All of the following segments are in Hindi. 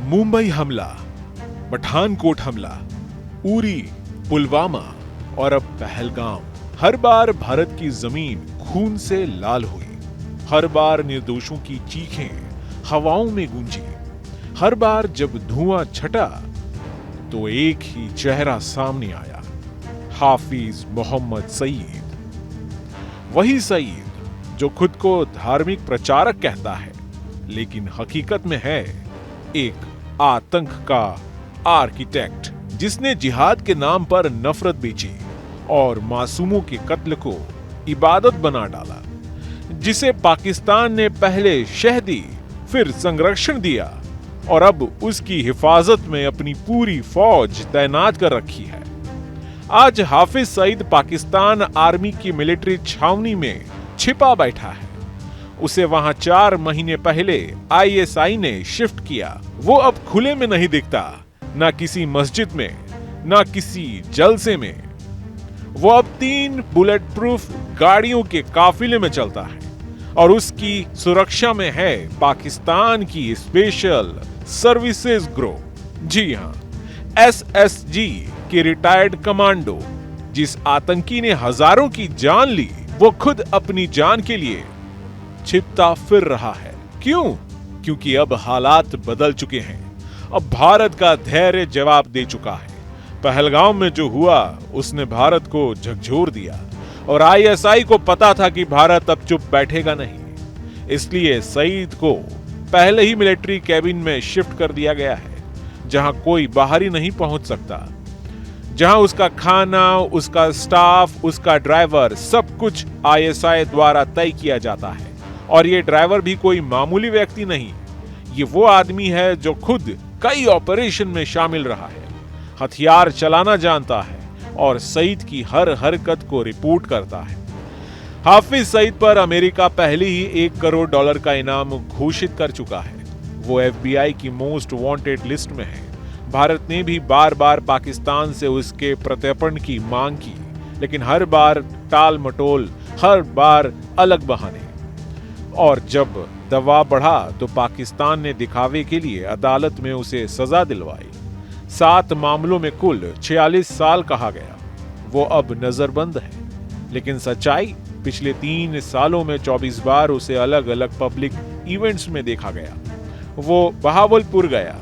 मुंबई हमला, पठानकोट हमला, उरी, पुलवामा और अब पहलगाम। हर बार भारत की जमीन खून से लाल हुई। हर बार निर्दोषों की चीखें हवाओं में गूंजी। हर बार जब धुआं छटा तो एक ही चेहरा सामने आया, हाफिज मोहम्मद सईद। वही सईद जो खुद को धार्मिक प्रचारक कहता है, लेकिन हकीकत में है एक आतंक का आर्किटेक्ट, जिसने जिहाद के नाम पर नफरत बेची और मासूमों के कत्ल को इबादत बना डाला, जिसे पाकिस्तान ने पहले शह दी, फिर संरक्षण दिया और अब उसकी हिफाजत में अपनी पूरी फौज तैनात कर रखी है। आज हाफिज सईद पाकिस्तान आर्मी की मिलिट्री छावनी में छिपा बैठा है। उसे वहां 4 महीने पहले आईएसआई ने शिफ्ट किया। वो अब खुले में नहीं दिखता, ना किसी मस्जिद में, ना किसी जलसे में। वो अब 3 बुलेट प्रूफ गाड़ियों के काफिले में चलता है और उसकी सुरक्षा में है पाकिस्तान की स्पेशल सर्विसेज ग्रुप। जी हां, एसएसजी के रिटायर्ड कमांडो। जिस आतंकी ने हजारों की जान ली, वो खुद अपनी जान के लिए छिपता फिर रहा है। क्यों? क्योंकि अब हालात बदल चुके हैं। अब भारत का धैर्य जवाब दे चुका है। पहलगाम में जो हुआ उसने भारत को झकझोर दिया और आईएसआई को पता था कि भारत अब चुप बैठेगा नहीं। इसलिए सईद को पहले ही मिलिट्री कैबिन में शिफ्ट कर दिया गया है, जहां कोई बाहरी नहीं पहुंच सकता, जहां उसका खाना, उसका स्टाफ, उसका ड्राइवर, सब कुछ आईएसआई द्वारा तय किया जाता है। और ये ड्राइवर भी कोई मामूली व्यक्ति नहीं, ये वो आदमी है जो खुद कई ऑपरेशन में शामिल रहा है, हथियार चलाना जानता है और सईद की हर हरकत को रिपोर्ट करता है। हाफिज सईद पर अमेरिका पहले ही $1 करोड़ का इनाम घोषित कर चुका है। वो एफबीआई की मोस्ट वांटेड लिस्ट में है। भारत ने भी बार बार पाकिस्तान से उसके प्रत्यर्पण की मांग की, लेकिन हर बार टाल मटोल, हर बार अलग बहाने। और जब दबाव बढ़ा तो पाकिस्तान ने दिखावे के लिए अदालत में उसे सजा दिलवाई। 7 मामलों में कुल 46 साल कहा गया। वो अब नजरबंद है, लेकिन सच्चाई पिछले 3 सालों में 24 बार उसे अलग अलग पब्लिक इवेंट्स में देखा गया। वो बहावलपुर गया,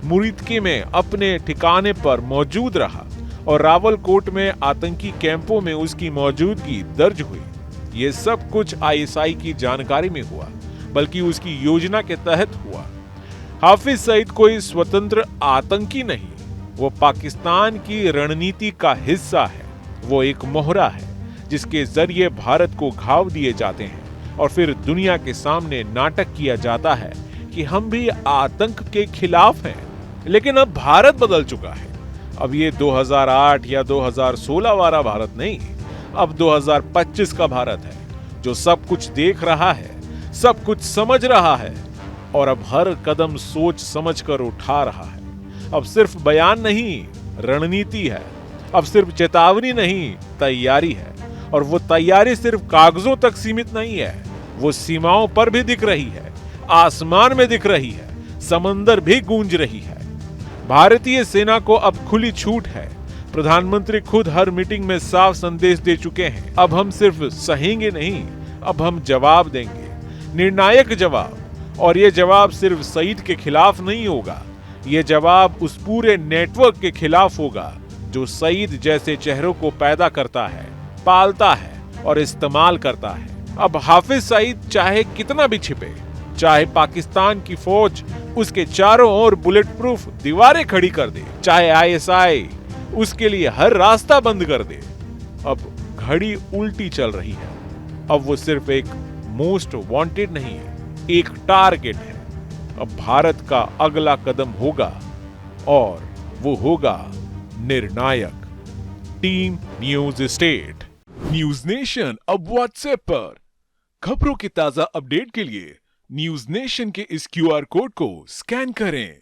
मुरीदके में अपने ठिकाने पर मौजूद रहा और रावलकोट में आतंकी कैंपों में उसकी मौजूदगी दर्ज हुई। ये सब कुछ आईएसआई की जानकारी में हुआ, बल्कि उसकी योजना के तहत हुआ। हाफिज सईद कोई स्वतंत्र आतंकी नहीं, वो पाकिस्तान की रणनीति का हिस्सा है। वो एक मोहरा है जिसके जरिए भारत को घाव दिए जाते हैं और फिर दुनिया के सामने नाटक किया जाता है कि हम भी आतंक के खिलाफ हैं। लेकिन अब भारत बदल चुका है। अब ये 2008 या 2016 वाला भारत नहीं, अब 2025 का भारत है, जो सब कुछ देख रहा है, सब कुछ समझ रहा है और अब हर कदम सोच समझकर उठा रहा है। अब सिर्फ बयान नहीं, रणनीति है। अब सिर्फ चेतावनी नहीं, तैयारी है। और वो तैयारी सिर्फ कागजों तक सीमित नहीं है, वो सीमाओं पर भी दिख रही है, आसमान में दिख रही है, समंदर भी गूंज रही है। भारतीय सेना को अब खुली छूट है। प्रधानमंत्री खुद हर मीटिंग में साफ संदेश दे चुके हैं, अब हम सिर्फ सहेंगे नहीं, अब हम जवाब देंगे, निर्णायक जवाब। और ये जवाब सिर्फ सईद के खिलाफ नहीं होगा, ये जवाब उस पूरे नेटवर्क के खिलाफ होगा जो सईद जैसे चेहरों को पैदा करता है, पालता है और इस्तेमाल करता है। अब हाफिज सईद चाहे कितना भी छिपे, चाहे पाकिस्तान की फौज उसके चारों ओर बुलेट प्रूफ दीवारें खड़ी कर दे, चाहे आईएसआई उसके लिए हर रास्ता बंद कर दे, अब घड़ी उल्टी चल रही है। अब वो सिर्फ एक मोस्ट वांटेड नहीं है, एक टारगेट है। अब भारत का अगला कदम होगा और वो होगा निर्णायक। Team news state. News nation अब व्हाट्सएप पर। खबरों के ताजा अपडेट के लिए न्यूज नेशन के इस क्यूआर कोड को स्कैन करें।